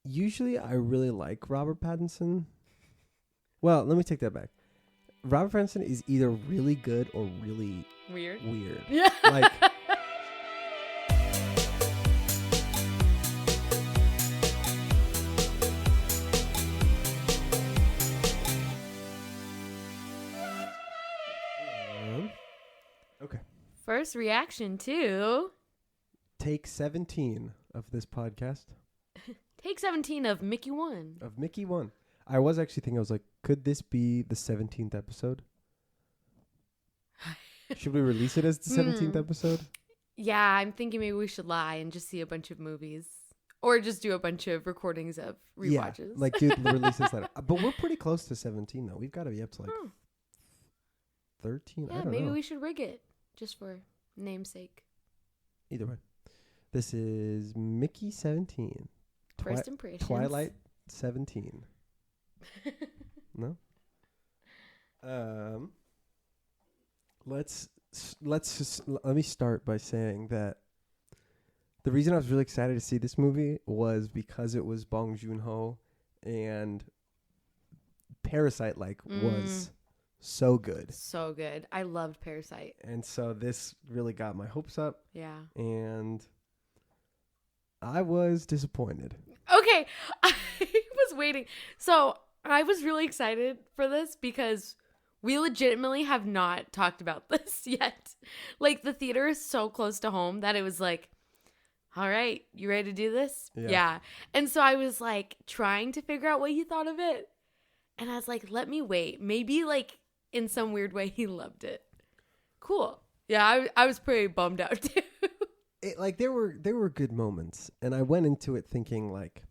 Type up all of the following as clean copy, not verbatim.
usually I really like Robert Pattinson. Well, let me take that back. Robert Pattinson is either really good or really Weird. Yeah. Like, okay. First reaction to Take 17 of this podcast. Take 17 of Mickey 1. Of Mickey 1. I was actually thinking, I was like, could this be the 17th episode? Should we release it as the 17th episode? Yeah, I'm thinking maybe we should lie and just see a bunch of movies. Or just do a bunch of recordings of rewatches. Yeah, like do release this later. But we're pretty close to 17 though. We've got to be up to like 13. Yeah, I don't maybe know. we should rig it just for namesake. Either way. This is Mickey 17. First impressions. Twilight 17. No? Let me start by saying that the reason I was really excited to see this movie was because it was Bong Joon Ho, and Parasite was so good. So good. I loved Parasite. And so this really got my hopes up. Yeah. And I was disappointed. Okay. I was waiting. So I was really excited for this because we legitimately have not talked about this yet. Like, the theater is so close to home that it was like, all right, you ready to do this? Yeah. And so I was like trying to figure out what he thought of it. And I was like, let me wait. Maybe like in some weird way he loved it. Cool. Yeah, I was pretty bummed out too. There were good moments. And I went into it thinking like,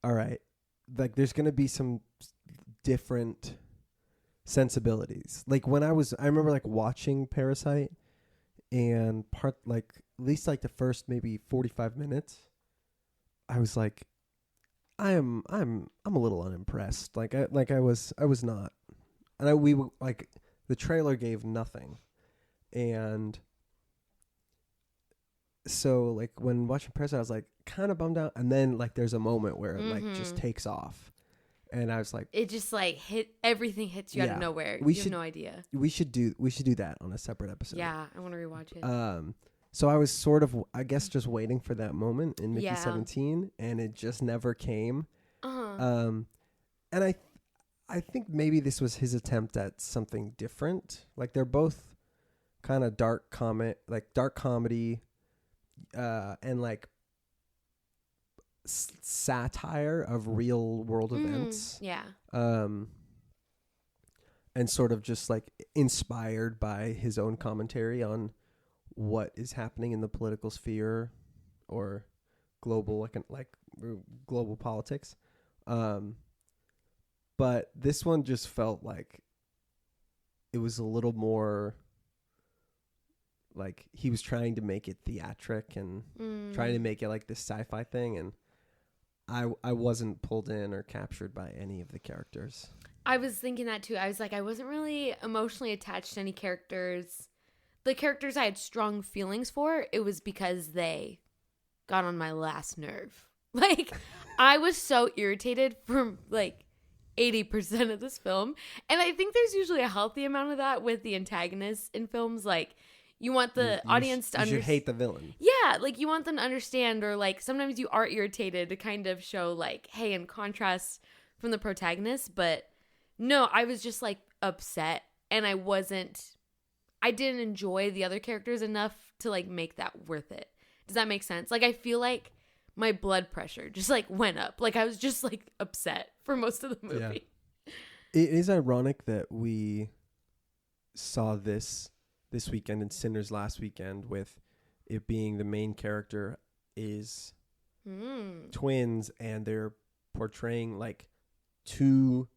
all right, like there's going to be some different sensibilities. Like I remember like watching Parasite, and at least like the first maybe 45 minutes, I was like, I'm a little unimpressed. I was not. And we like the trailer gave nothing. And so like when watching Parasite, I was like kind of bummed out. And then like there's a moment where it like just takes off. And I was like, it just like everything hits you out of nowhere. You have no idea. We should do that on a separate episode. Yeah, I want to rewatch it. So I was sort of, I guess, just waiting for that moment in Mickey 17, and it just never came. And I think maybe this was his attempt at something different. Like they're both kind of dark comedy, and like satire of real world events. Yeah. And sort of just like inspired by his own commentary on what is happening in the political sphere or global global politics. But this one just felt like it was a little more like he was trying to make it theatric and trying to make it like this sci-fi thing, and I wasn't pulled in or captured by any of the characters. I was thinking that too. I was like, I wasn't really emotionally attached to any characters. The characters I had strong feelings for, it was because they got on my last nerve. Like, I was so irritated for like 80% of this film. And I think there's usually a healthy amount of that with the antagonists in films. Like, you want the audience to understand. You should hate the villain. Yeah, like you want them to understand, or like sometimes you are irritated to kind of show like, hey, in contrast from the protagonist. But no, I was just like upset, and I didn't enjoy the other characters enough to like make that worth it. Does that make sense? Like I feel like my blood pressure just like went up. Like I was just like upset for most of the movie. Yeah. It is ironic that we saw this weekend and Sinners last weekend, with it being the main character is twins, and they're portraying like two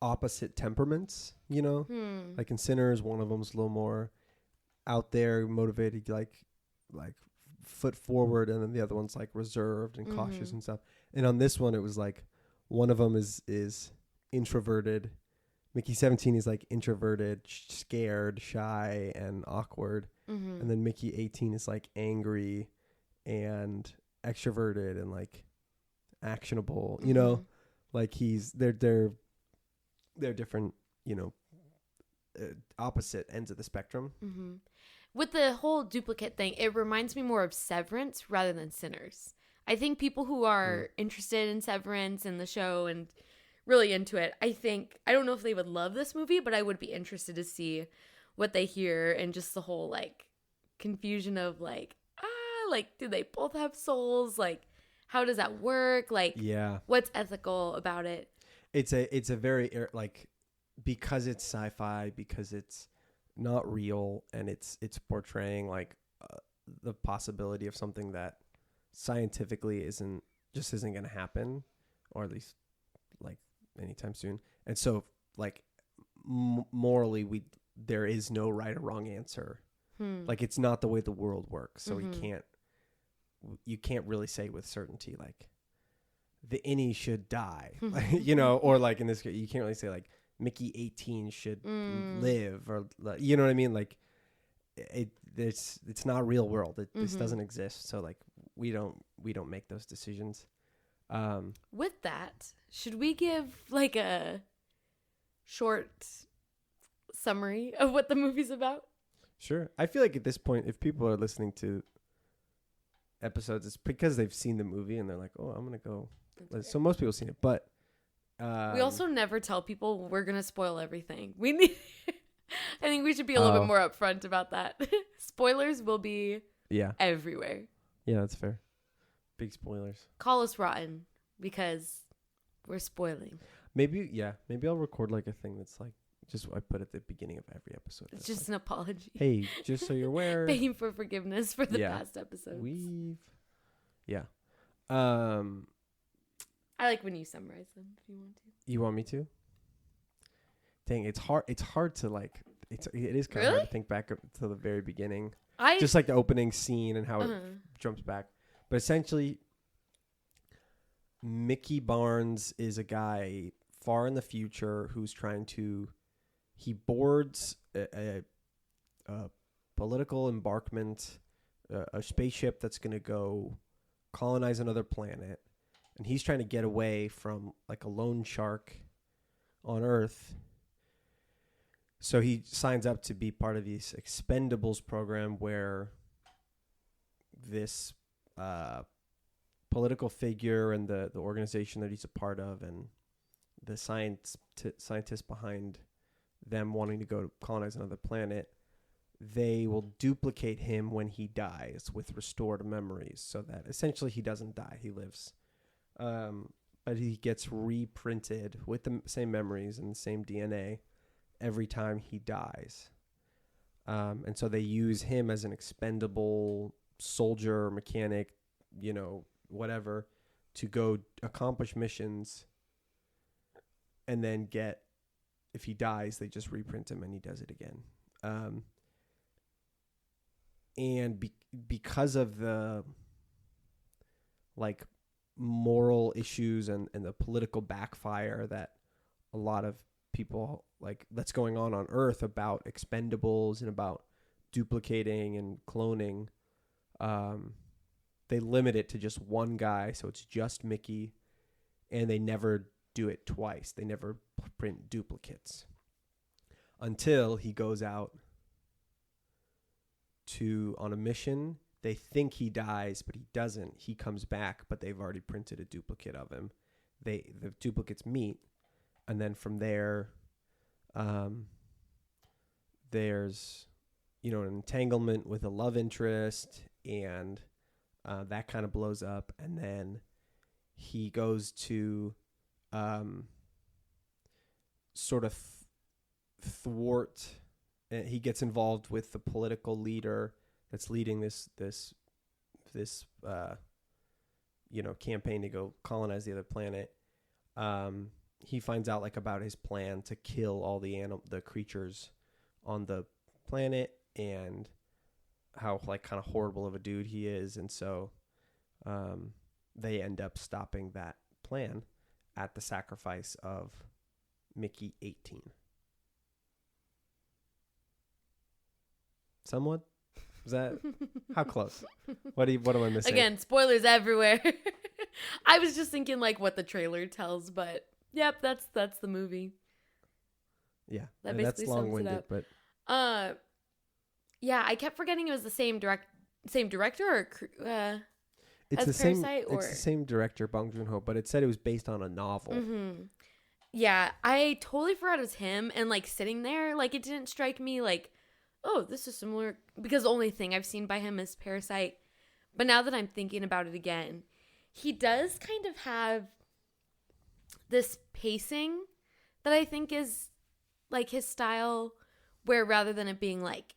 opposite temperaments, you know? Like in Sinners, one of them's a little more out there, motivated, like foot forward, and then the other one's like reserved and cautious and stuff. And on this one, it was like one of them is introverted. Mickey 17 is like introverted, scared, shy, and awkward. And then Mickey 18 is like angry and extroverted and like actionable, you know, like they're different, you know, opposite ends of the spectrum. With the whole duplicate thing, it reminds me more of Severance rather than Sinners. I think people who are interested in Severance and the show and really into it, I don't know if they would love this movie, but I would be interested to see what they hear and just the whole like confusion of like, do they both have souls? Like, how does that work? Like, what's ethical about it? It's a very like, because it's sci-fi, because it's not real, and it's portraying like the possibility of something that scientifically isn't going to happen, or at least like anytime soon. And so like morally there is no right or wrong answer. Like, it's not the way the world works, so you can't really say with certainty like the innie should die, you know, or like in this case you can't really say like Mickey 18 should live, or you know what I mean? Like it's not real world. This doesn't exist. So like we don't make those decisions. With that, should we give like a short summary of what the movie's about? Sure. I feel like at this point, if people are listening to episodes, it's because they've seen the movie and they're like, oh, I'm going to go. So most people have seen it, but we also never tell people we're going to spoil everything. I think we should be a little bit more upfront about that. Spoilers will be everywhere. Yeah, that's fair. Big spoilers. Call us rotten because we're spoiling. Maybe I'll record like a thing that's like, just I put at the beginning of every episode. It's just like, an apology. Hey, just so you're aware. Begging for forgiveness for the past episodes. I like when you summarize them if you want to. You want me to? Dang, it's hard to like, it is kind of hard to think back up to the very beginning. Just like the opening scene and how it jumps back. But essentially, Mickey Barnes is a guy far in the future who's he boards a political embarkment, a spaceship that's going to go colonize another planet. And he's trying to get away from like a loan shark on Earth. So he signs up to be part of this Expendables program where this political figure and the organization that he's a part of and the scientists behind them wanting to go colonize another planet, they will duplicate him when he dies with restored memories so that essentially he doesn't die, he lives. But he gets reprinted with the same memories and the same DNA every time he dies. And so they use him as an expendable soldier, mechanic, you know, whatever, to go accomplish missions. And then if he dies, they just reprint him and he does it again. And because of the like moral issues and the political backfire that a lot of people like that's going on Earth about Expendables and about duplicating and cloning, they limit it to just one guy, so it's just Mickey, and they never do it twice. They never print duplicates until he goes out on a mission. They think he dies, but he doesn't. He comes back, but they've already printed a duplicate of him. The duplicates meet, and then from there, there's, you know, an entanglement with a love interest, and that kind of blows up. And then he goes to sort of thwart. He gets involved with the political leader that's leading this campaign to go colonize the other planet. He finds out like about his plan to kill all the creatures on the planet and how like kind of horrible of a dude he is. And so they end up stopping that plan at the sacrifice of Mickey 18. Somewhat. Was that how close? What am I missing? Again, spoilers everywhere. I was just thinking like what the trailer tells, but yep, that's the movie. Yeah, that that's basically long-winded, sums it up. but yeah, I kept forgetting it was the same director or it's as the same. Parasite, or It's the same director, Bong Joon Ho, but it said it was based on a novel. Mm-hmm. Yeah, I totally forgot it was him, and like sitting there, like it didn't strike me like, oh, this is similar, because the only thing I've seen by him is Parasite. But now that I'm thinking about it again, he does kind of have this pacing that I think is like his style, where rather than it being like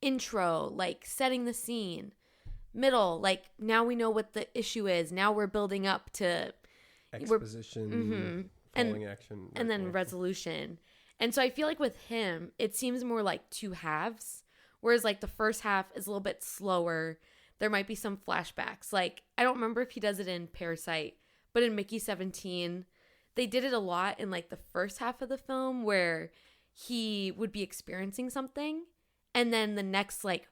intro, like setting the scene, middle, like now we know what the issue is, now we're building up to Exposition, following action, and then resolution. And so I feel like with him, it seems more like two halves, whereas like the first half is a little bit slower. There might be some flashbacks. Like, I don't remember if he does it in Parasite, but in Mickey 17, they did it a lot in like the first half of the film, where he would be experiencing something, and then the next like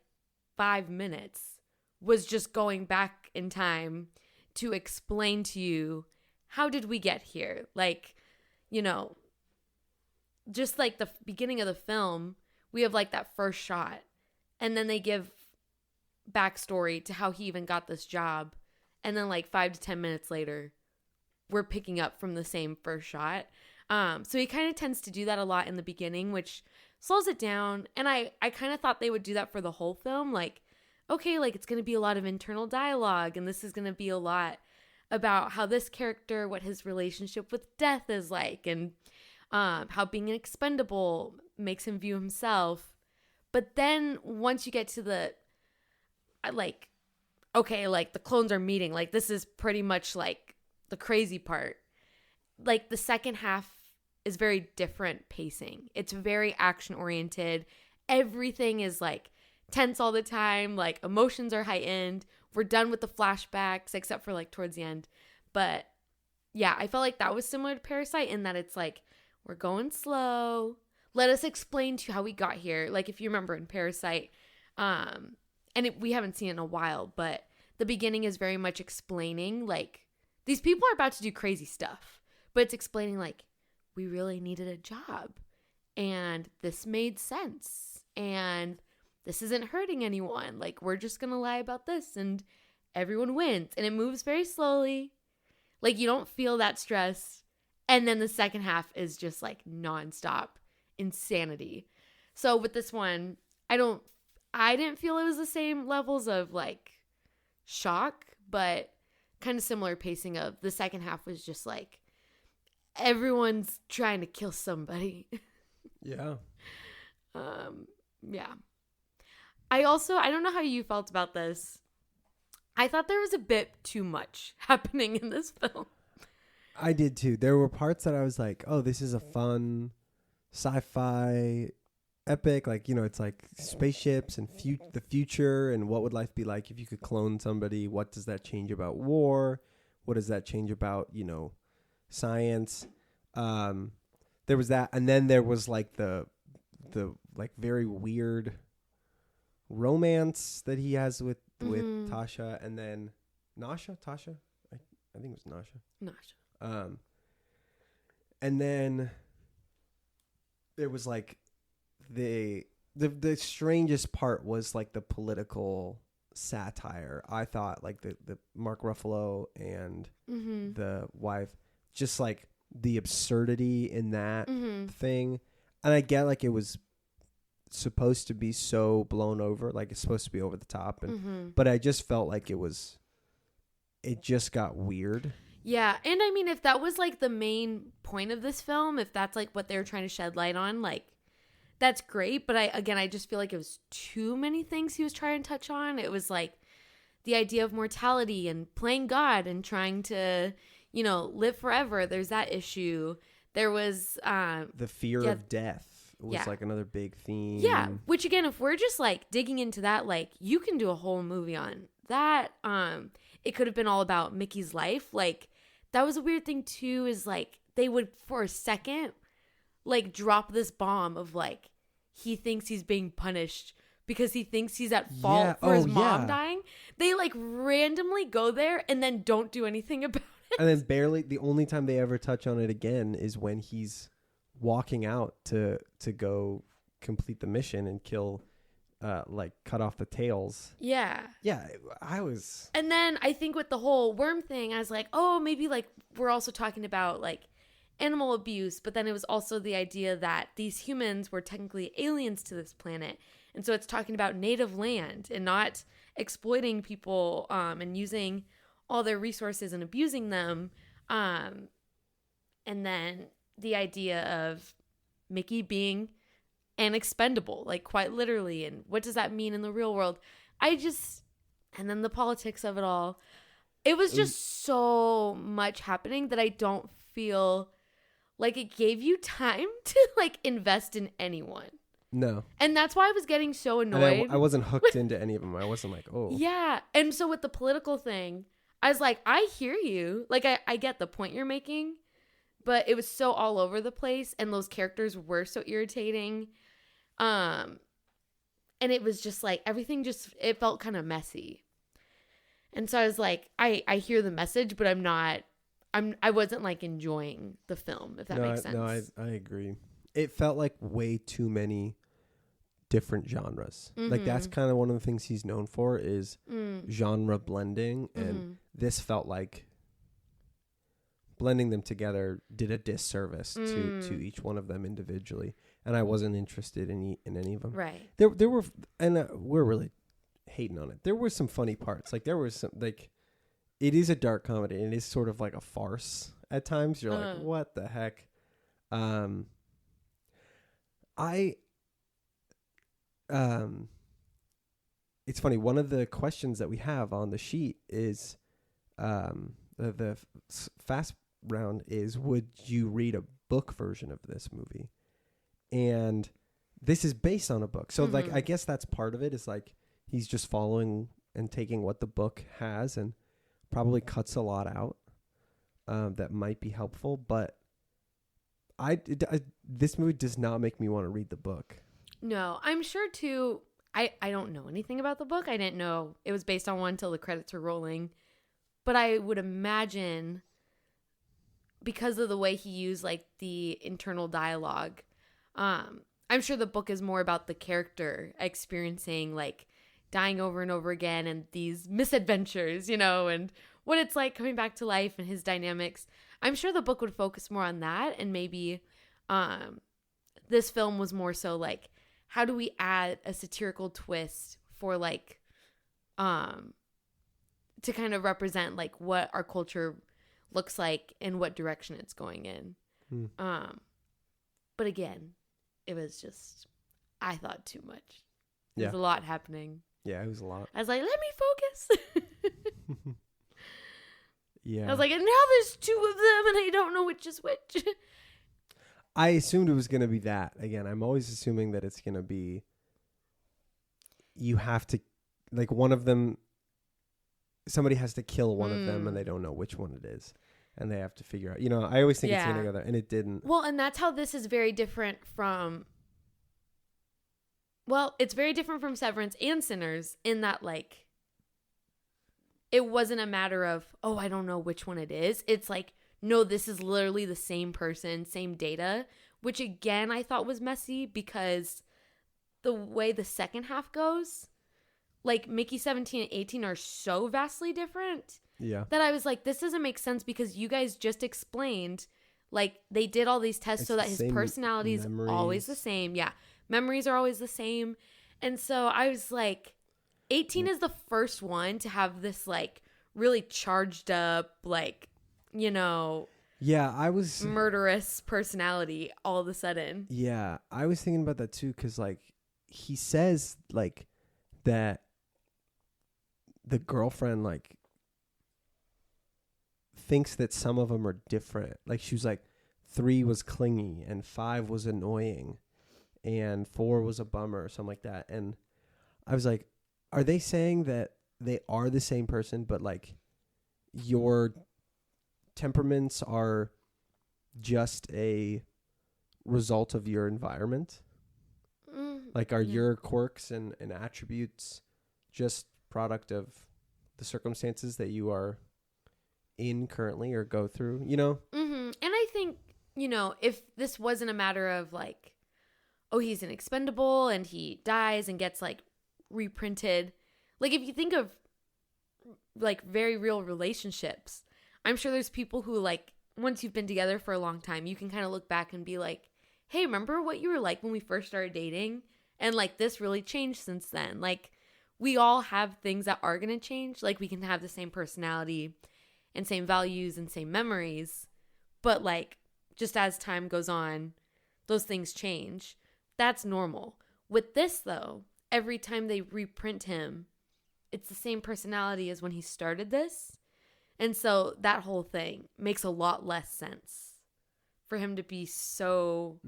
5 minutes was just going back in time to explain to you, how did we get here? Like, you know, just like the beginning of the film, we have like that first shot, and then they give backstory to how he even got this job, and then like 5 to 10 minutes later, we're picking up from the same first shot. So he kind of tends to do that a lot in the beginning, which slows it down. And I kind of thought they would do that for the whole film. Like, okay, like it's going to be a lot of internal dialogue, and this is going to be a lot about how this character, what his relationship with death is like, and how being an expendable makes him view himself. But then once you get to the, like, okay, like the clones are meeting, like this is pretty much like the crazy part. Like the second half is very different pacing. It's very action oriented. Everything is like tense all the time. Like emotions are heightened. We're done with the flashbacks except for like towards the end. But yeah, I felt like that was similar to Parasite in that it's like, we're going slow. Let us explain to you how we got here. Like if you remember in Parasite, we haven't seen it in a while, but the beginning is very much explaining like these people are about to do crazy stuff, but it's explaining like, we really needed a job and this made sense and this isn't hurting anyone. Like, we're just going to lie about this and everyone wins. And it moves very slowly. Like, you don't feel that stress. And then the second half is just like nonstop insanity. So with this one, I didn't feel it was the same levels of like shock, but kind of similar pacing of the second half was just like, everyone's trying to kill somebody. Yeah. Yeah. I don't know how you felt about this. I thought there was a bit too much happening in this film. I did too. There were parts that I was like, oh, this is a fun sci-fi epic. Like, you know, it's like spaceships and the future and what would life be like if you could clone somebody? What does that change about war? What does that change about, you know, science? There was that. And then there was like the like very weird romance that he has with Tasha, and then Tasha? I think it was Nasha. And then there was like the strangest part was like the political satire. I thought like the Mark Ruffalo and the wife, just like the absurdity in that thing. And I get like it was supposed to be so blown over, like it's supposed to be over the top, and but I just felt like it just got weird. Yeah, and I mean, if that was like the main point of this film, if that's like what they were trying to shed light on, like that's great. But I just feel like it was too many things he was trying to touch on. It was like the idea of mortality and playing God and trying to, you know, live forever. There's that issue. There was the fear of death was like another big theme. Yeah, which again, if we're just like digging into that, like you can do a whole movie on that. It could have been all about Mickey's life. Like that was a weird thing too, is like they would for a second like drop this bomb of like he thinks he's being punished because he thinks he's at fault for his mom yeah. dying. They like randomly go there and then don't do anything about it. And then barely, the only time they ever touch on it again is when he's walking out to go complete the mission and kill, like cut off the tails. Yeah. Yeah, I was. And then I think with the whole worm thing, I was like, oh, maybe like we're also talking about like animal abuse. But then it was also the idea that these humans were technically aliens to this planet. And so it's talking about native land and not exploiting people and using all their resources and abusing them. And then the idea of Mickey being an expendable, like quite literally. And what does that mean in the real world? And then the politics of it all. It was just so much happening that I don't feel like it gave you time to like invest in anyone. No. And that's why I was getting so annoyed. I wasn't hooked into any of them. I wasn't like, oh. Yeah. And so with the political thing, I was like, I hear you. Like, I get the point you're making, but it was so all over the place and those characters were so irritating. And it was just like, everything it felt kind of messy. And so I was like, I hear the message, but I wasn't like enjoying the film, if that makes sense. No, I agree. It felt like way too many different genres. Mm-hmm. Like that's kind of one of the things he's known for is genre blending. And this felt like blending them together did a disservice to each one of them individually. And I wasn't interested in any of them. Right. There were, and we're really hating on it. There were some funny parts. Like there was some, like, it is a dark comedy and it is sort of like a farce at times. You're like, what the heck? It's funny. One of the questions that we have on the sheet is, the fast round is, would you read a book version of this movie? And this is based on a book. So like, I guess that's part of it is like, he's just following and taking what the book has and probably cuts a lot out, that might be helpful. But this movie does not make me want to read the book. No, I'm sure too. I don't know anything about the book. I didn't know it was based on one until the credits were rolling. But I would imagine because of the way he used like the internal dialogue, I'm sure the book is more about the character experiencing like dying over and over again and these misadventures, and what it's like coming back to life and his dynamics. I'm sure the book would focus more on that, and maybe this film was more so like, how do we add a satirical twist for like to kind of represent like what our culture looks like and what direction it's going in. But again, it was just, I thought too much. There's a lot happening. Yeah, it was a lot. I was like, let me focus. Yeah. I was like, and now there's two of them and I don't know which is which. I assumed it was going to be that. Again, I'm always assuming that it's going to be, you have to, like one of them, somebody has to kill one of them and they don't know which one it is. And they have to figure out, I always think it's going to go there, and it didn't. Well, and that's how this is very different from, it's very different from Severance and Sinners in that, like, it wasn't a matter of, I don't know which one it is. It's like, no, this is literally the same person, same data, which again, I thought was messy because the way the second half goes, like Mickey 17 and 18 are so vastly different. Yeah. That I was like, this doesn't make sense because you guys just explained, like, they did all these tests so that his personality is always the same. Yeah. Memories are always the same. And so I was like, 18 is the first one to have this, like, really charged up, like, I was murderous personality all of a sudden. Yeah. I was thinking about that too. Cause like he says like that the girlfriend, like, thinks that some of them are different. Like she was like 3 was clingy and 5 was annoying and 4 was a bummer or something like that. And I was like, are they saying that they are the same person, but like your temperaments are just a result of your environment? Like, are your quirks and attributes just product of the circumstances that you are in currently or go through, you know? Mm-hmm. And I think, if this wasn't a matter of like, oh, he's an expendable and he dies and gets like reprinted. Like, if you think of like very real relationships, I'm sure there's people who, like, once you've been together for a long time, you can kind of look back and be like, hey, remember what you were like when we first started dating? And like, this really changed since then. Like, we all have things that are going to change. Like, we can have the same personality and same values and same memories, but like, just as time goes on, those things change. That's normal. With this though, every time they reprint him, it's the same personality as when he started this. And so that whole thing makes a lot less sense for him to be so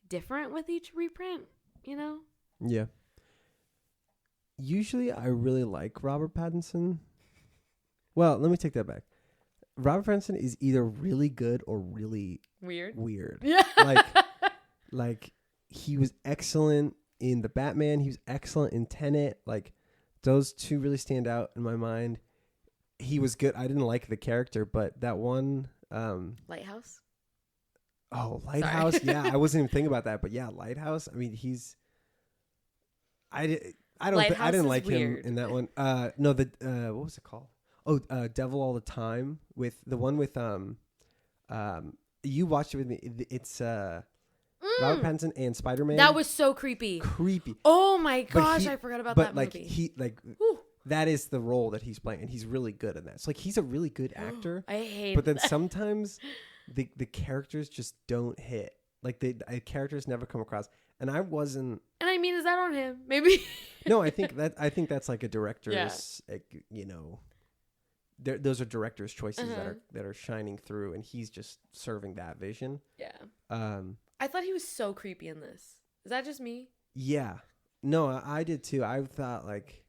different with each reprint, Yeah. Usually I really like Robert Pattinson. Well, let me take that back. Robert Pattinson is either really good or really weird. Yeah. Like he was excellent in The Batman. He was excellent in Tenet. Like, those two really stand out in my mind. He was good. I didn't like the character, but that one... Lighthouse? Oh, Lighthouse. Sorry. Yeah, I wasn't even thinking about that. But yeah, Lighthouse. I mean, he's... I didn't like weird. him in that one. No, what was it called? Oh, Devil All the Time, with the one with you watched it with me. It's Robert Pattinson and Spider-Man. That was so creepy. Oh my gosh, I forgot about that movie. That is the role that he's playing, and he's really good in that. It's like, he's a really good actor. I hate. But then sometimes the characters just don't hit. Like, the characters never come across, and I wasn't. And I mean, is that on him? Maybe. No, I think that's like a director's, those are director's choices that are shining through, and he's just serving that vision. Yeah. I thought he was so creepy in this. Is that just me? Yeah. No, I did too. I thought, like,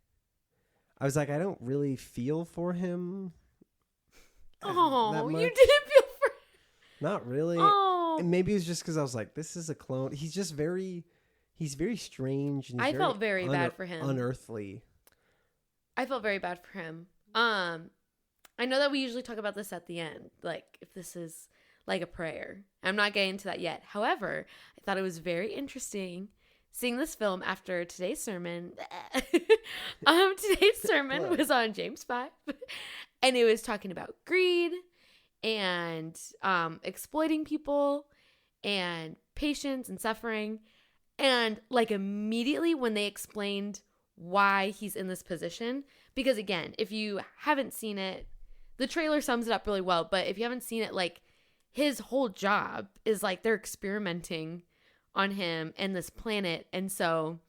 I was like, I don't really feel for him. Oh, you didn't feel for him? Not really. Oh. And maybe it's just because I was like, this is a clone. He's just he's very strange. And I felt very bad for him. Unearthly. I felt very bad for him. I know that we usually talk about this at the end, like if this is like a prayer. I'm not getting into that yet. However, I thought it was very interesting seeing this film after today's sermon. Today's sermon was on James 5, and it was talking about greed and exploiting people and patience and suffering. And like, immediately when they explained why he's in this position, because again, if you haven't seen it, the trailer sums it up really well, but if you haven't seen it, like, his whole job is like they're experimenting on him and this planet, and so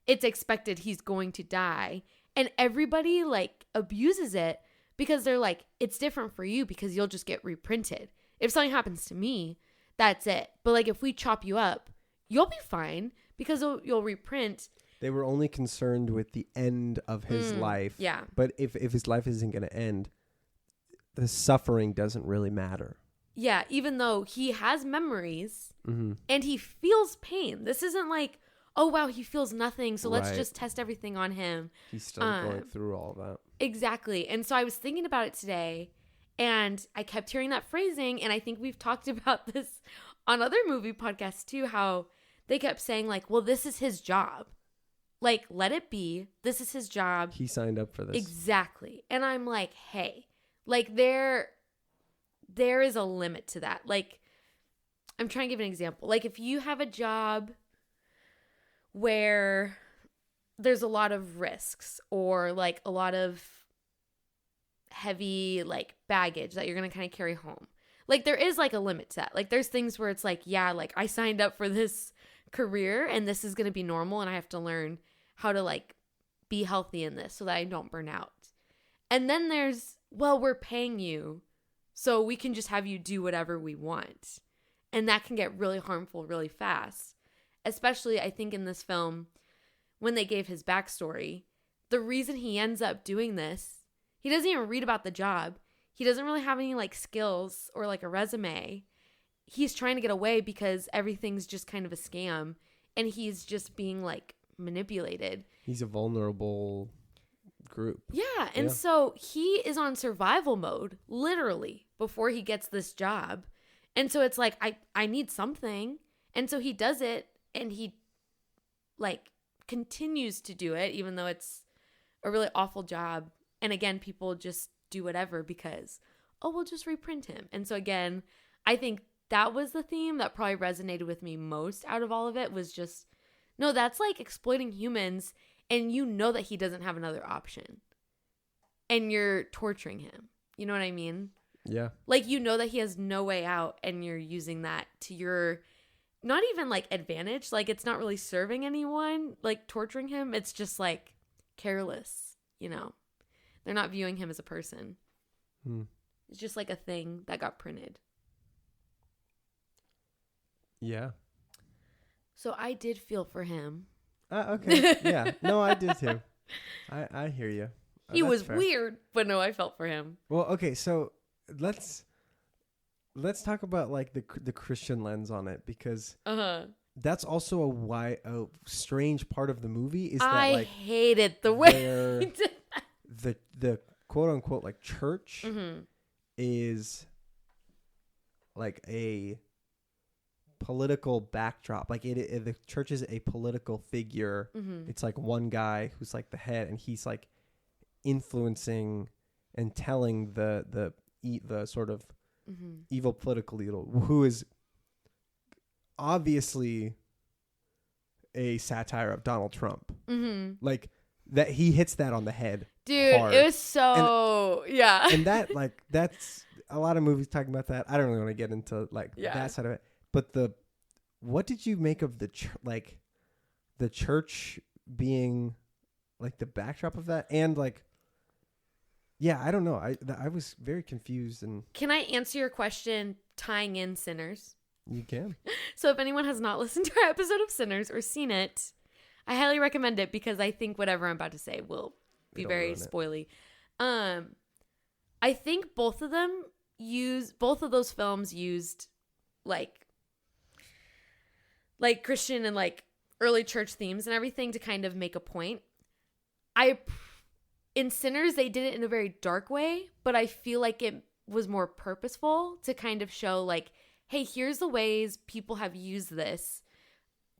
it's expected he's going to die, and everybody like abuses it because they're like, it's different for you because you'll just get reprinted. If something happens to me, that's it. But like, if we chop you up, you'll be fine because you'll reprint. They were only concerned with the end of his life. Yeah. But if his life isn't going to end, the suffering doesn't really matter. Yeah, even though he has memories and he feels pain. This isn't like, oh, wow, he feels nothing, so let's Right. just test everything on him. He's still going through all of that. Exactly. And so I was thinking about it today, and I kept hearing that phrasing, and I think we've talked about this on other movie podcasts too, how they kept saying like, well, this is his job. Like, let it be. This is his job. He signed up for this. Exactly. And I'm like, hey, like, there is a limit to that. Like, I'm trying to give an example. Like, if you have a job where there's a lot of risks or like a lot of heavy like baggage that you're going to kind of carry home. Like, there is like a limit to that. Like, there's things where it's like, yeah, like, I signed up for this career and this is going to be normal, and I have to learn how to like be healthy in this so that I don't burn out. And then there's, well, we're paying you, so we can just have you do whatever we want. And that can get really harmful really fast. Especially, I think, in this film, when they gave his backstory, the reason he ends up doing this, he doesn't even read about the job. He doesn't really have any like skills or like a resume. He's trying to get away because everything's just kind of a scam. and he's just being like manipulated. He's a vulnerable group. Yeah, and so he is on survival mode literally before he gets this job. And so it's like I need something. And so he does it, and he like continues to do it even though it's a really awful job. And again, people just do whatever because, oh, we'll just reprint him. And so again, I think that was the theme that probably resonated with me most out of all of it, was just, no, that's like exploiting humans, and you know that he doesn't have another option. And you're torturing him. You know what I mean? Yeah. Like, you know that he has no way out, and you're using that to your, not even like advantage. Like, it's not really serving anyone, like torturing him. It's just like careless, you know? They're not viewing him as a person. It's just like a thing that got printed. Yeah. So I did feel for him. Okay. Yeah. No, I did too. I hear you. He was fair. Weird, but no, I felt for him. Well, okay, so let's talk about like the Christian lens on it, because that's also a strange part of the movie is that I like hated the way the quote unquote like church is like a political backdrop. Like the church is a political figure. It's like one guy who's like the head, and he's like influencing and telling the sort of evil political leader, who is obviously a satire of Donald Trump. Like that, he hits that on the head, dude. hard. It was so and that like that's a lot of movies talking about that. I don't really want to get into like that side of it, but what did you make of the church being like the backdrop of that? And like, yeah, I don't know. I was very confused. And can I answer your question tying in Sinners? You can. So if anyone has not listened to our episode of Sinners or seen it, I highly recommend it, because I think whatever I'm about to say will be very spoily. I think both of those films used like Christian and like early church themes and everything to kind of make a point. In Sinners, they did it in a very dark way, but I feel like it was more purposeful to kind of show like, hey, here's the ways people have used this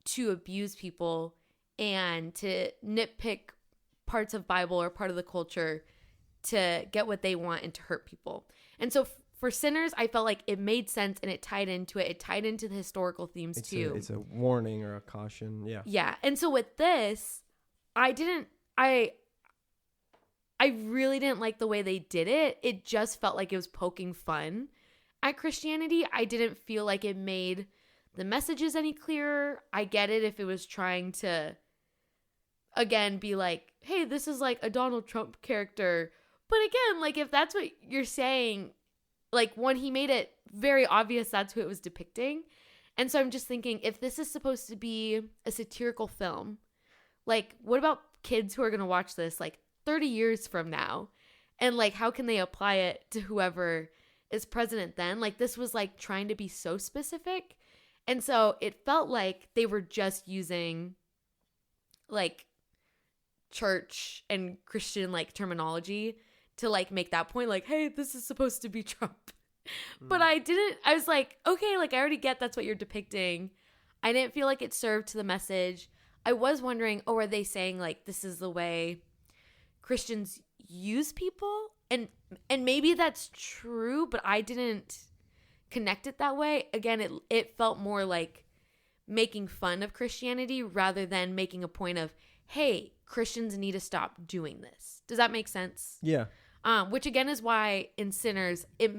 to abuse people and to nitpick parts of Bible or part of the culture to get what they want and to hurt people. And so for Sinners, I felt like it made sense, and it tied into it. It tied into the historical themes too. It's a warning or a caution. Yeah. Yeah. And so with this, I really didn't like the way they did it. It just felt like it was poking fun at Christianity. I didn't feel like it made the messages any clearer. I get it if it was trying to, again, be like, hey, this is like a Donald Trump character. But again, like if that's what you're saying, like one, he made it very obvious that's who it was depicting. And so I'm just thinking, if this is supposed to be a satirical film, like what about kids who are going to watch this like 30 years from now? And like, how can they apply it to whoever is president then? Like this was like trying to be so specific. And so it felt like they were just using like church and Christian like terminology to like make that point, like, hey, this is supposed to be Trump. But I was like, okay, like I already get that's what you're depicting. I didn't feel like it served to the message. I was wondering, are they saying like this is the way Christians use people? And maybe that's true, but I didn't connect it that way. Again, it felt more like making fun of Christianity rather than making a point of, hey, Christians need to stop doing this. Does that make sense? Yeah. Which again is why in Sinners it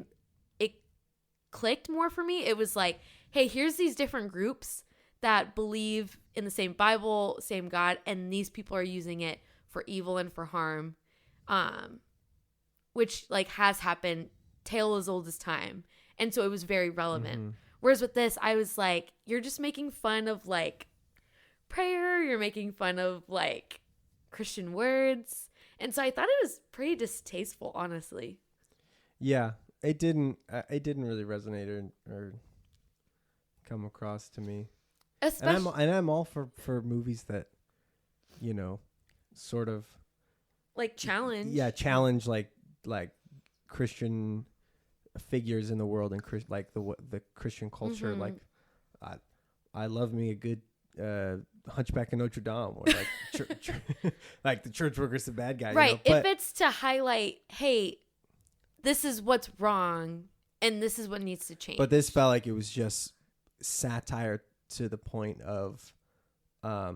clicked more for me. It was like, hey, here's these different groups that believe in the same Bible, same God, and these people are using it for evil and for harm, which like has happened, tale as old as time. And so it was very relevant. Whereas with this, I was like, you're just making fun of like prayer. You're making fun of like Christian words. And so I thought it was pretty distasteful, honestly. Yeah, it didn't really resonate or come across to me. Especially and I'm all for movies that, sort of like challenge. yeah, challenge like Christian figures in the world and like the Christian culture. Like I love me a good Hunchback of Notre Dame, or like like the church worker's the bad guy, right? But if it's to highlight, hey, this is what's wrong and this is what needs to change. But this felt like it was just satire to the point of I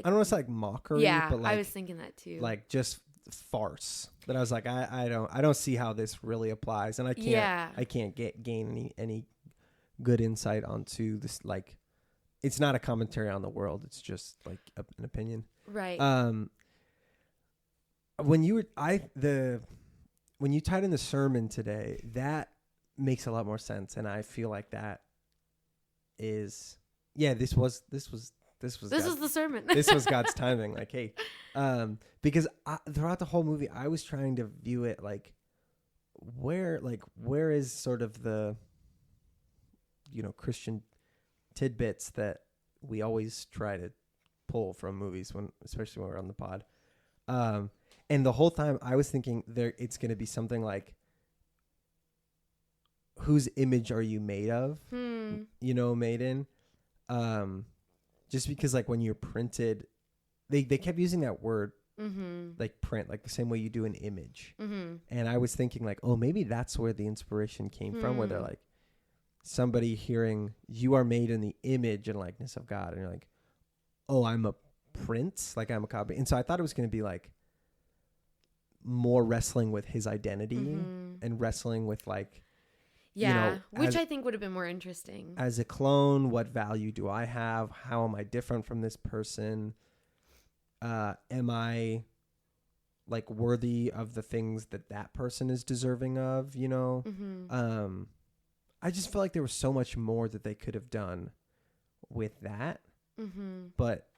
don't want to say like mockery, but like I was thinking that too. Like just farce. That I was like, I don't see how this really applies, and I can't gain any good insight onto this. Like, it's not a commentary on the world; it's just like an opinion. Right. When you tied in the sermon today, that makes a lot more sense, and I feel like that is this was the sermon. This was God's timing. Like, hey, because throughout the whole movie, I was trying to view it like, where is sort of the, Christian tidbits that we always try to pull from movies especially when we're on the pod. And the whole time I was thinking it's going to be something like, whose image are you made of? Made in. Just because like when you're printed, they kept using that word, like print, like the same way you do an image. And I was thinking like, oh, maybe that's where the inspiration came from, where they're like, somebody hearing you are made in the image and likeness of God, and you're like, oh, I'm a print, like I'm a copy. And so I thought it was going to be like more wrestling with his identity and wrestling with like, which I think would have been more interesting. As a clone, what value do I have? How am I different from this person? Am I like worthy of the things that person is deserving of, I just felt like there was so much more that they could have done with that. But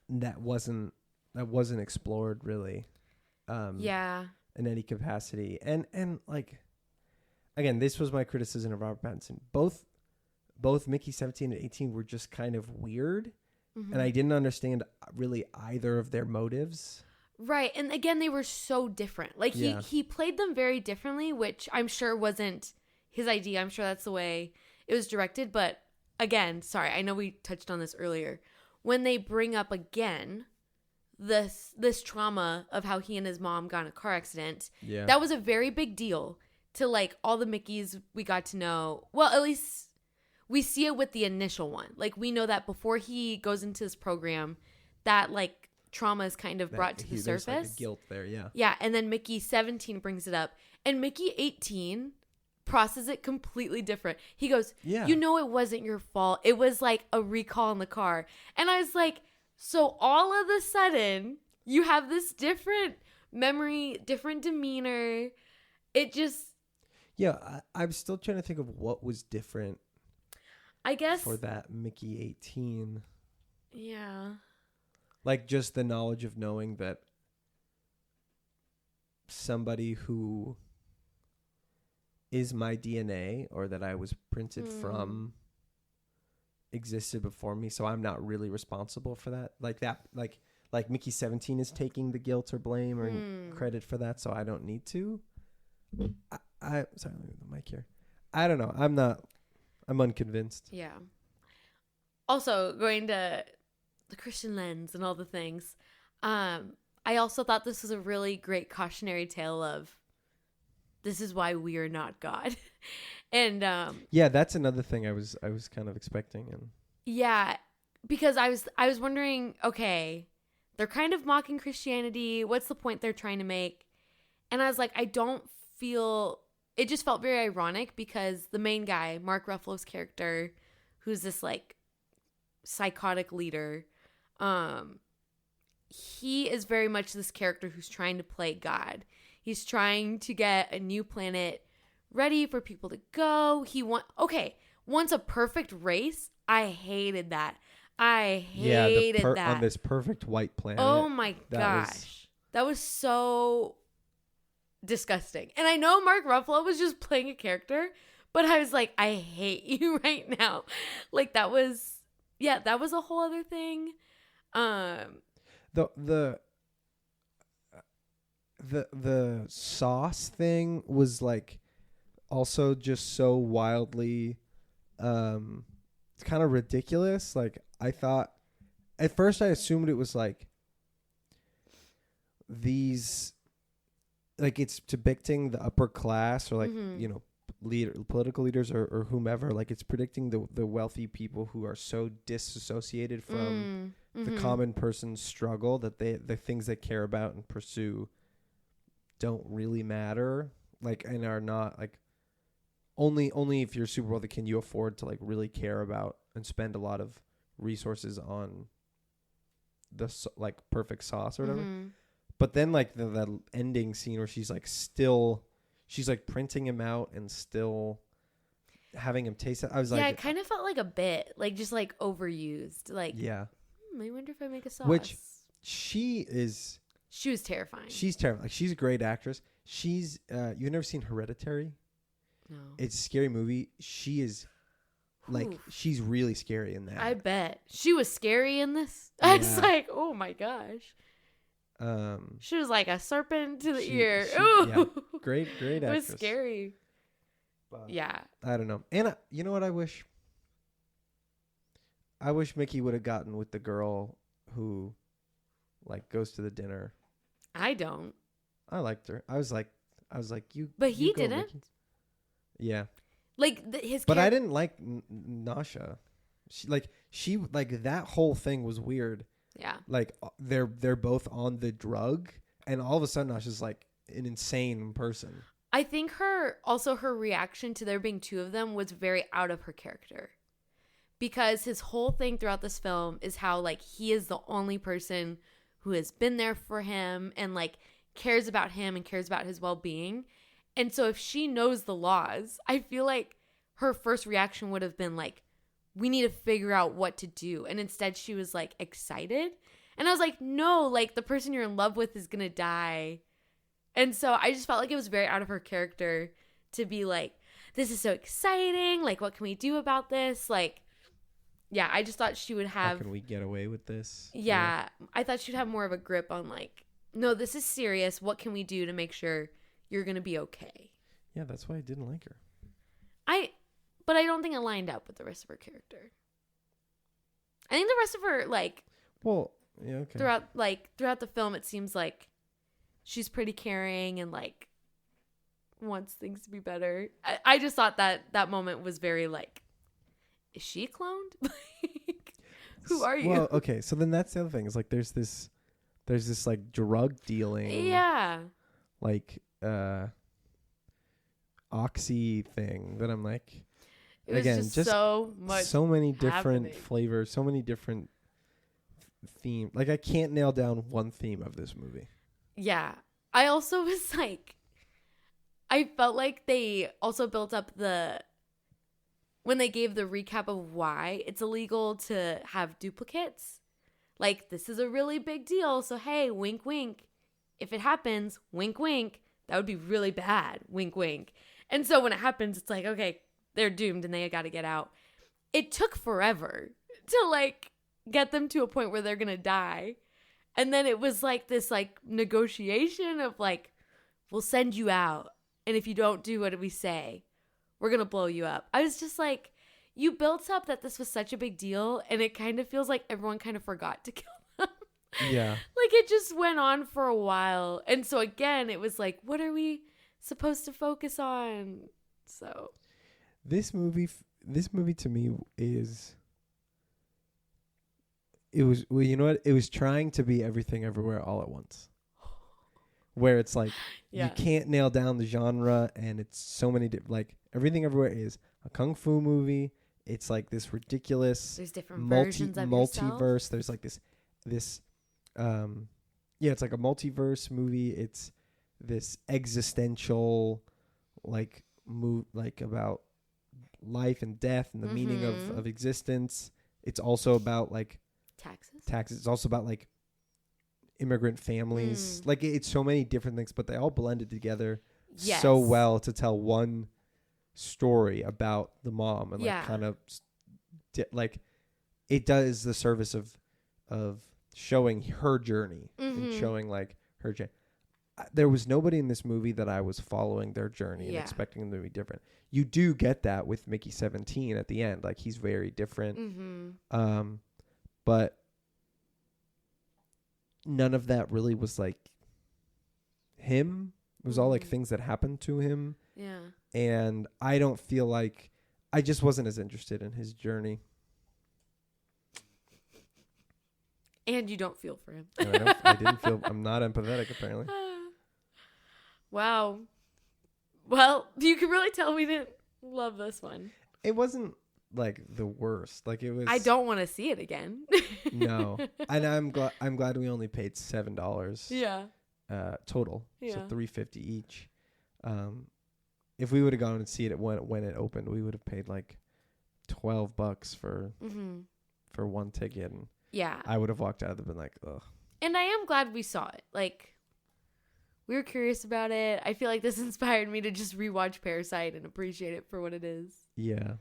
that wasn't explored really. In any capacity. And like, again, this was my criticism of Robert Pattinson. Both Mickey 17 and 18 were just kind of weird, and I didn't understand really either of their motives. Right, and again, they were so different. Like he played them very differently, which I'm sure wasn't his idea. I'm sure that's the way it was directed. But again, sorry, I know we touched on this earlier. When they bring up again this trauma of how he and his mom got in a car accident, that was a very big deal to like all the Mickeys we got to know. Well, at least we see it with the initial one. Like, we know that before he goes into this program, that like trauma is kind of brought to the surface. Like a guilt there, yeah. Yeah, and then Mickey 17 brings it up, and Mickey 18 processes it completely different. He goes, it wasn't your fault. It was like a recall in the car. And I was like, so all of a sudden you have this different memory, different demeanor. It just... Yeah, I'm still trying to think of what was different, I guess, for that Mickey 18. Yeah. Like, just the knowledge of knowing that somebody who is my DNA, or that I was printed from, existed before me, so I'm not really responsible for that. Like that, like Mickey 17 is taking the guilt or blame or credit for that, so I don't need to. Sorry, let me move the mic here. I don't know. I'm unconvinced. Yeah. Also, going to the Christian lens and all the things, I also thought this was a really great cautionary tale of, this is why we are not God. And that's another thing I was kind of expecting. And because I was wondering, okay, they're kind of mocking Christianity. What's the point they're trying to make? And I was like, I don't feel... It just felt very ironic because the main guy, Mark Ruffalo's character, who's this like psychotic leader, he is very much this character who's trying to play God. He's trying to get a new planet ready for people to go. Wants a perfect race. I hated that. I hated that. On this perfect white planet. Oh my gosh. That was so disgusting. And I know Mark Ruffalo was just playing a character, but I was like, I hate you right now. Like, that was Yeah, that was a whole other thing. The sauce thing was like also just so wildly it's kind of ridiculous. Like I thought at first I assumed it was like these like it's depicting the upper class or like political leaders or whomever, like it's predicting the wealthy people who are so disassociated from the common person's struggle that the things they care about and pursue don't really matter, like, and are not like only if you're super wealthy can you afford to like really care about and spend a lot of resources on the like perfect sauce or whatever. But then like the ending scene where she's like printing him out and still having him taste it. I was like, it kind of felt like a bit like just like overused. Like, I wonder if I make a sauce. Which she was terrifying. She's terrifying. Like she's a great actress. She's you've never seen Hereditary? No. It's a scary movie. She is like she's really scary in that. I bet she was scary in this. Yeah. I was like, oh my gosh. She was like a serpent to the ear. Ooh. Yeah. Great actress. It was scary. But yeah. I don't know. And you know what I wish? I wish Mickey would have gotten with the girl who like goes to the dinner. I don't. I liked her. I was like you. But he you didn't. Mickey. Yeah. Like his. But I didn't like Nasha. She that whole thing was weird. Yeah. Like they're both on the drug, and all of a sudden Nasha's like an insane person. I think her reaction to there being two of them was very out of her character. Because his whole thing throughout this film is how like he is the only person who has been there for him and like cares about him and cares about his well-being. And so if she knows the laws, I feel like her first reaction would have been like, we need to figure out what to do. And instead she was like excited. And I was like, no, like the person you're in love with is going to die. And so I just felt like it was very out of her character to be like, this is so exciting. Like, what can we do about this? Like, yeah, I just thought she would have. How can we get away with this? Yeah, I thought she'd have more of a grip on like, no, this is serious. What can we do to make sure you're going to be okay? Yeah, that's why I didn't like her. But I don't think it lined up with the rest of her character. I think the rest of her, like, well, yeah, okay. Throughout the film, it seems like she's pretty caring and like wants things to be better. I just thought that moment was very like, is she cloned? Like, who are you? Well, okay, so then that's the other thing. Is like there's this like drug dealing. Yeah. Like oxy thing that I'm like. It was just so much. So many different happening. Flavors, so many different themes. Like I can't nail down one theme of this movie. Yeah. I also was like, I felt like they also built up when they gave the recap of why it's illegal to have duplicates. Like, this is a really big deal. So, hey, wink, wink. If it happens, wink, wink, that would be really bad. Wink, wink. And so when it happens, it's like, okay, they're doomed and they got to get out. It took forever to like get them to a point where they're going to die. And then it was like this like negotiation of like, we'll send you out. And if you don't do what we say, we're going to blow you up. I was just like, you built up that this was such a big deal. And it kind of feels like everyone kind of forgot to kill them. Yeah. Like it just went on for a while. And so again, it was like, what are we supposed to focus on? So this movie to me well, you know what? It was trying to be Everything Everywhere All at Once. Where it's like, you can't nail down the genre, and it's so many like Everything Everywhere is a kung fu movie. It's like this ridiculous. There's different versions of yourself. Multiverse. There's like this it's like a multiverse movie. It's this existential like about life and death and the meaning of existence. It's also about like taxes. It's also about like immigrant families. Like it's so many different things, but they all blended together so well to tell one story about the mom and like kind of like it does the service of showing her journey and showing like her journey. There was nobody in this movie that I was following their journey and expecting them to be different. You do get that with Mickey 17 at the end. Like, he's very different. But none of that really was like him. It was all like things that happened to him. Yeah. And I don't feel like, I just wasn't as interested in his journey. And you don't feel for him. I didn't feel, I'm not empathetic apparently. Wow. Well, you can really tell we didn't love this one. It wasn't like the worst. Like, it was. I don't want to see it again. No. And I'm glad we only paid $7. Yeah. Total. Yeah. So $3.50 each. If we would have gone and see it when it opened, we would have paid like $12 for one ticket, and I would have walked out and been like, ugh. And I am glad we saw it. Like, we were curious about it. I feel like this inspired me to just rewatch Parasite and appreciate it for what it is. Yeah.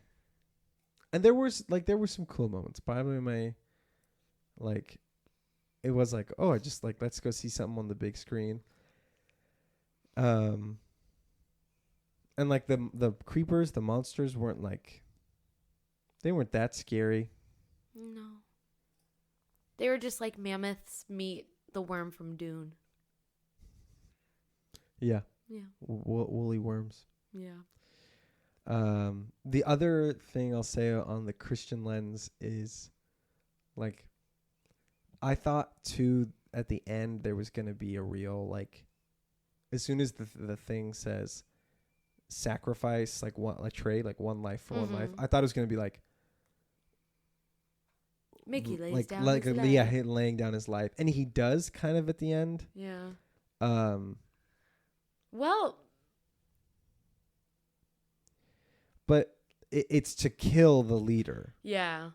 And there were some cool moments. Probably it was like, oh, I just like, let's go see something on the big screen. And like the creepers, the monsters weren't like, they weren't that scary. No. They were just like mammoths meet the worm from Dune. Yeah. Yeah. Woolly worms. Yeah. The other thing I'll say on the Christian lens is, like, I thought too at the end there was going to be a real, like, as soon as the thing says sacrifice, like one, like trade, like one life for one life, I thought it was going to be like Mickey lays like, down like his life. yeah, laying down his life, and he does kind of at the end. Yeah. Well, but it's to kill the leader. Yeah.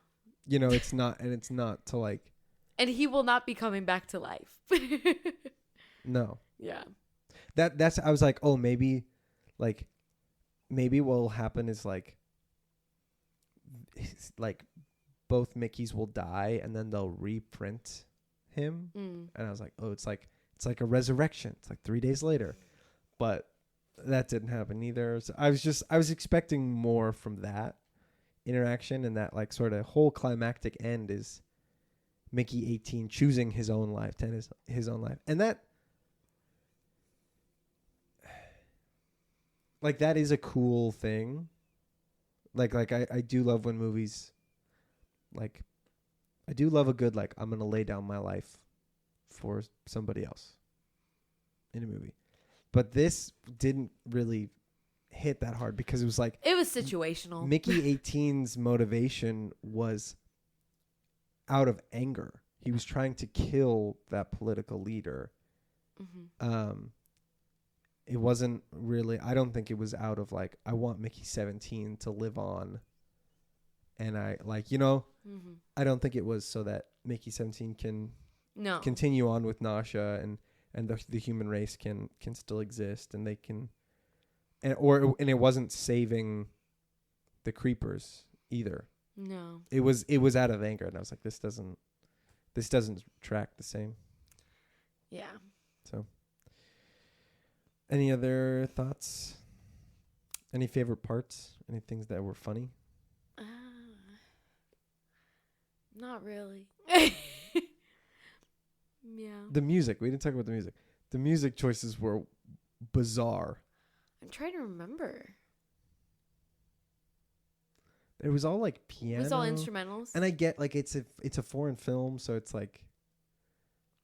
You know, it's not to like. And he will not be coming back to life. No. Yeah. That's I was like, oh, maybe what'll happen is like both Mickeys will die and then they'll reprint him. And I was like, oh, it's like a resurrection. It's like 3 days later. But that didn't happen either. So I was expecting more from that interaction, and that like sort of whole climactic end is Mickey 18 choosing his own life, his own life. And that, like, that is a cool thing. Like I do love when movies, like, I do love a good, like, I'm going to lay down my life for somebody else in a movie. But this didn't really hit that hard because it was like, it was situational. Mickey 18's motivation was out of anger. He was trying to kill that political leader. It wasn't really, I don't think it was out of like, I want Mickey 17 to live on. And I like, you know, I don't think it was so that Mickey 17 can continue on with Nasha and the human race can still exist, and they can, and it wasn't saving the creepers either. No. It was out of anger, and I was like, this doesn't track the same. Yeah. So, any other thoughts? Any favorite parts? Any things that were funny? Not really. Yeah. The music. We didn't talk about the music. The music choices were bizarre. I'm trying to remember. It was all like piano. It was all instrumentals. And I get like it's a foreign film, so it's like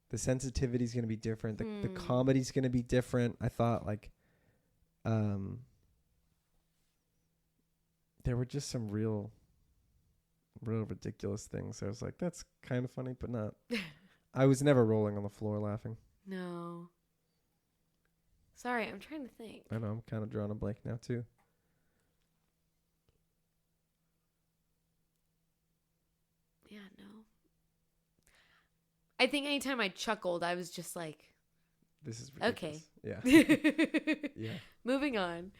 the sensitivity is going to be different. The comedy's going to be different. I thought like there were just some real ridiculous things. I was like, that's kind of funny, but not. I was never rolling on the floor laughing. No. Sorry, I'm trying to think. I know, I'm kind of drawing a blank now too. Yeah, no. I think anytime I chuckled, I was just like, this is ridiculous. Okay. Yeah. Yeah. Moving on.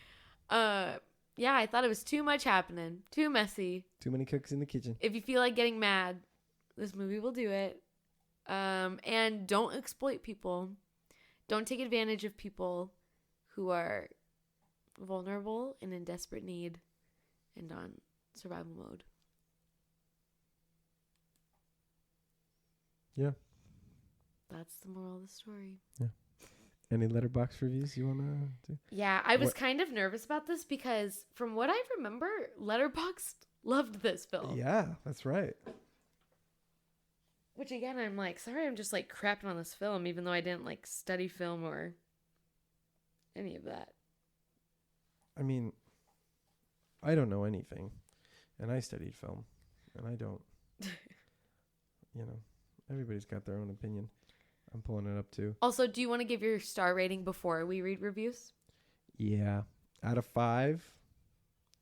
Yeah, I thought it was too much happening. Too messy. Too many cooks in the kitchen. If you feel like getting mad, this movie will do it. And don't exploit people. Don't take advantage of people who are vulnerable and in desperate need and on survival mode. Yeah. That's the moral of the story. Yeah. Any Letterboxd reviews you want to do? Yeah, I was kind of nervous about this because from what I remember, Letterboxd loved this film. Yeah, that's right. Which again, I'm like, sorry, I'm just like crapping on this film, even though I didn't like study film or any of that. I mean, I don't know anything, and I studied film, and I don't, everybody's got their own opinion. I'm pulling it up too. Also, do you want to give your star rating before we read reviews? Yeah. Out of 5.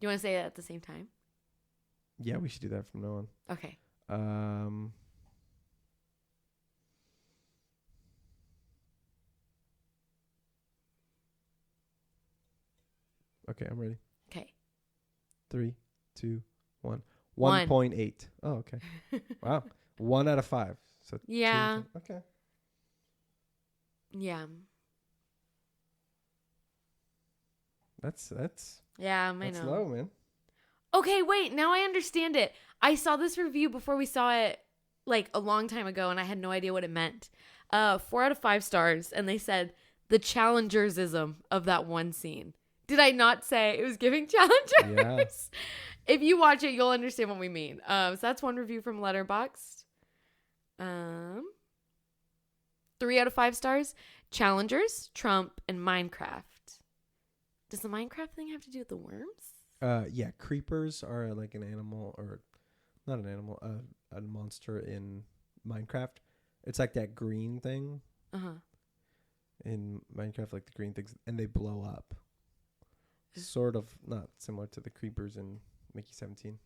You want to say it at the same time? Yeah, we should do that from now on. Okay. Okay, I'm ready. Okay. 3, 2, 1. 1. 1.8. Oh, okay. Wow. 1 out of 5. So yeah. Okay. Yeah. That's yeah, I that's know. low, man. Okay, wait. Now I understand it. I saw this review before we saw it like a long time ago, and I had no idea what it meant. 4 out of 5 stars, and they said the challengersism of that one scene. Did I not say it was giving challengers? Yeah. If you watch it, you'll understand what we mean. So that's one review from Letterboxd. 3 out of 5 stars. Challengers, Trump, and Minecraft. Does the Minecraft thing have to do with the worms? Yeah, creepers are like an animal, or not an animal, a monster in Minecraft. It's like that green thing. In Minecraft, like the green things, and they blow up. Sort of not similar to the creepers in Mickey 17.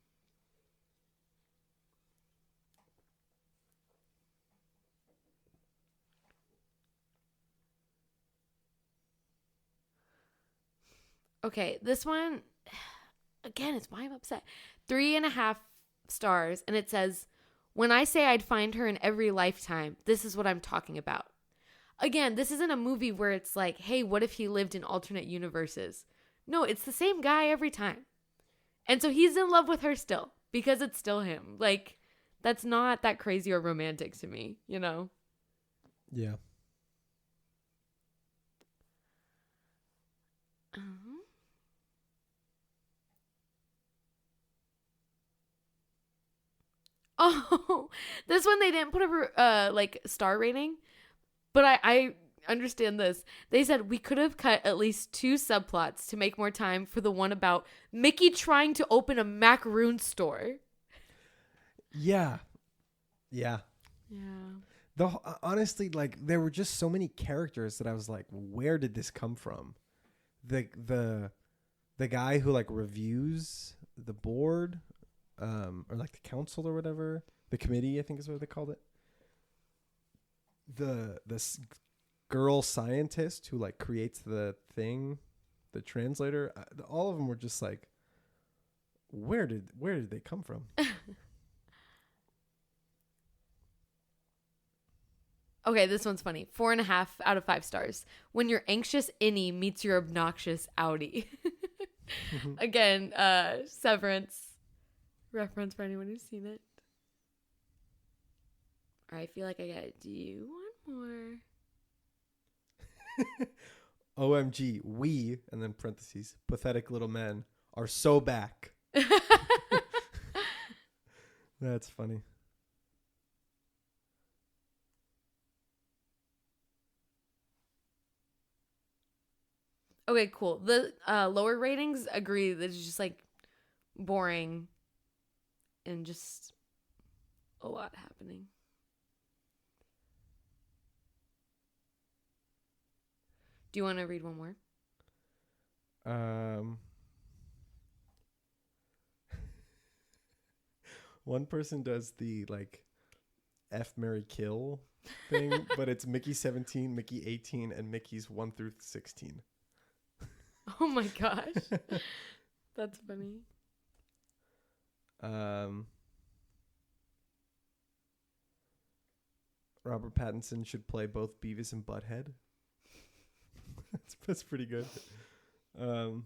Okay, this one, again, it's why I'm upset. 3.5 stars, and it says, when I say I'd find her in every lifetime, this is what I'm talking about. Again, this isn't a movie where it's like, hey, what if he lived in alternate universes? No, it's the same guy every time. And so he's in love with her still, because it's still him. Like, that's not that crazy or romantic to me, you know? Yeah. Oh, this one they didn't put a like star rating, but I understand this. They said we could have cut at least 2 subplots to make more time for the one about Mickey trying to open a macaroon store. Yeah. Yeah. Honestly, like, there were just so many characters that I was like, where did this come from? The guy who like reviews the board, or like the council or whatever, the committee, I think is what they called it. This girl scientist who like creates the thing, the translator, all of them were just like, where did they come from? Okay, this one's funny. 4.5 out of 5 stars. When your anxious innie meets your obnoxious outie. Again, Severance reference for anyone who's seen it. All right, I feel like I gotta do one more. OMG, we, and then parentheses, pathetic little men, are so back. That's funny. Okay, cool. The lower ratings agree that it's just like boring and just a lot happening. Do you want to read one more? One person does the like F, marry, kill thing, but it's Mickey 17, Mickey 18, and Mickey's 1 through 16. Oh my gosh. That's funny. Robert Pattinson should play both Beavis and Butthead. That's pretty good. Oh,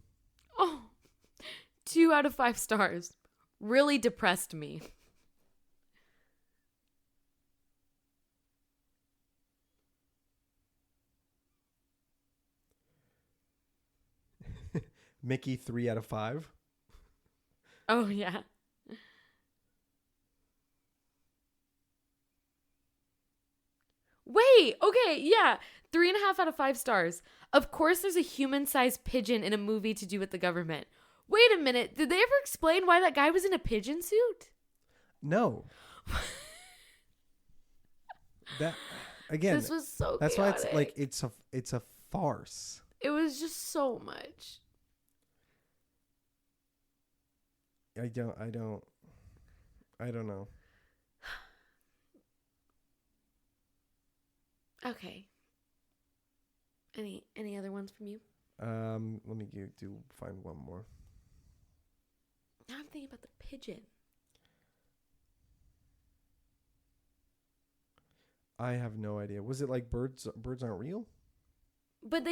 2 out of 5 stars. Really depressed me. Mickey, 3 out of 5. Oh, yeah. Wait, okay, yeah. 3.5 out of 5 stars. Of course, there's a human-sized pigeon in a movie to do with the government. Wait a minute. Did they ever explain why that guy was in a pigeon suit? No. That again. This was so That's chaotic. why it's like it's a farce. It was just so much. I don't know. Okay. Any other ones from you? Let me find one more. Now I'm thinking about the pigeon. I have no idea. Was it like birds aren't real? But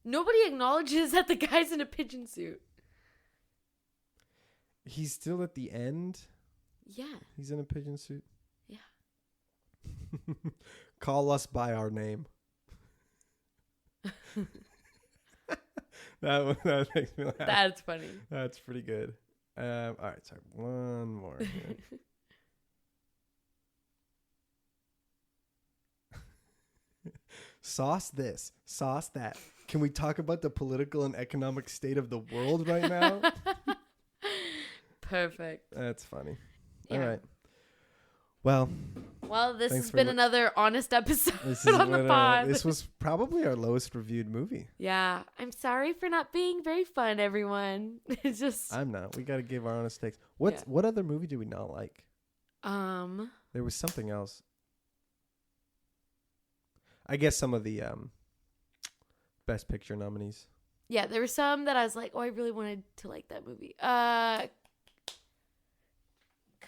nobody acknowledges that the guy's in a pigeon suit. He's still at the end? Yeah. He's in a pigeon suit? Yeah. Call us by our name. that makes me laugh. That's funny. That's pretty good. All right, sorry. One more. Here. Sauce this, sauce that. Can we talk about the political and economic state of the world right now? Perfect. That's funny. Yeah. All right. Well, this has been another honest episode on the pod. This was probably our lowest reviewed movie. Yeah. I'm sorry for not being very fun, everyone. It's just... I'm not. We got to give our honest takes. What other movie do we not like? There was something else. I guess some of the Best Picture nominees. Yeah, there were some that I was like, oh, I really wanted to like that movie.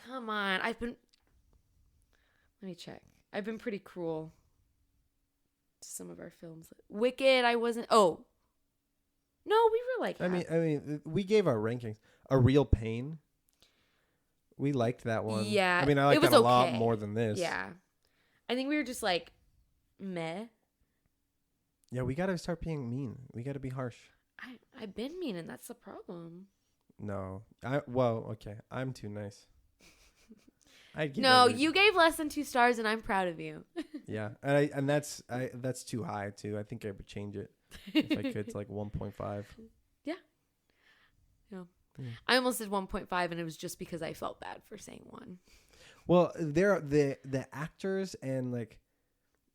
Come on. Let me check. I've been pretty cruel to some of our films. Wicked, I wasn't. Oh. No, we were like. I mean, we gave our rankings. A Real Pain. We liked that one. Yeah. I mean, I liked that a lot more than this. Yeah. I think we were just like, meh. Yeah, we got to start being mean. We got to be harsh. I've been mean, and that's the problem. No. Okay. I'm too nice. You gave less than 2 stars, and I'm proud of you. Yeah, and that's too high too. I think I would change it if I could to like 1.5. Yeah. No. Yeah. I almost did 1.5, and it was just because I felt bad for saying 1. Well, the actors and like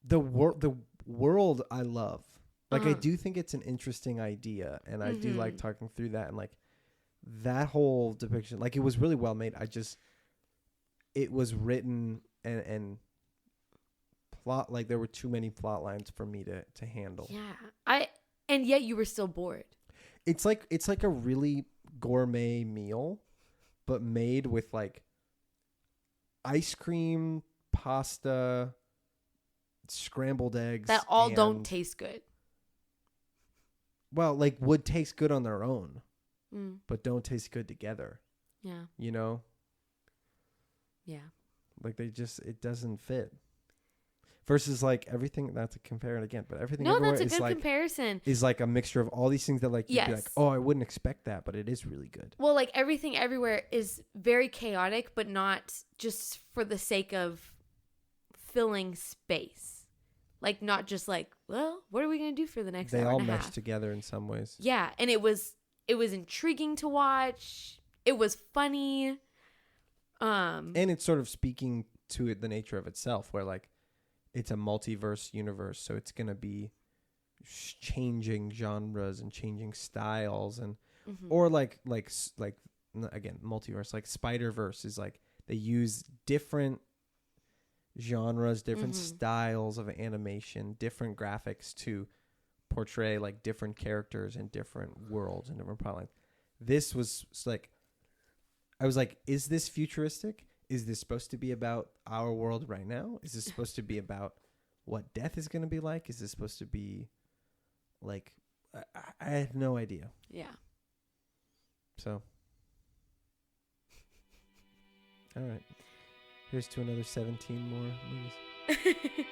the world I love. Like I do think it's an interesting idea, and I do like talking through that, and like that whole depiction. Like it was really well made. It was written and plot, like there were too many plot lines for me to handle. Yeah. And yet you were still bored. It's like a really gourmet meal, but made with like ice cream, pasta, scrambled eggs. That all don't taste good. Well, like would taste good on their own, but don't taste good together. Yeah. You know? Yeah. Like it doesn't fit. Versus like everything, not to compare it again, but everything no, everywhere that's a is good like comparison. Is like a mixture of all these things that like you'd be like, oh, I wouldn't expect that, but it is really good. Well, like everything everywhere is very chaotic, but not just for the sake of filling space. Like not just like, well, what are we gonna do for the next hour and a half? They all mesh together in some ways. Yeah, and it was intriguing to watch. It was funny. And it's sort of speaking to the nature of itself, where like it's a multiverse universe, so it's gonna be changing genres and changing styles, and or like again multiverse, like Spider-Verse is like they use different genres, different styles of animation, different graphics to portray like different characters in different worlds and different plot lines. this was like, I was like, is this futuristic? Is this supposed to be about our world right now? Is this supposed to be about what death is going to be like? Is this supposed to be like, I had no idea. Yeah. So, all right. Here's to another 17 more movies.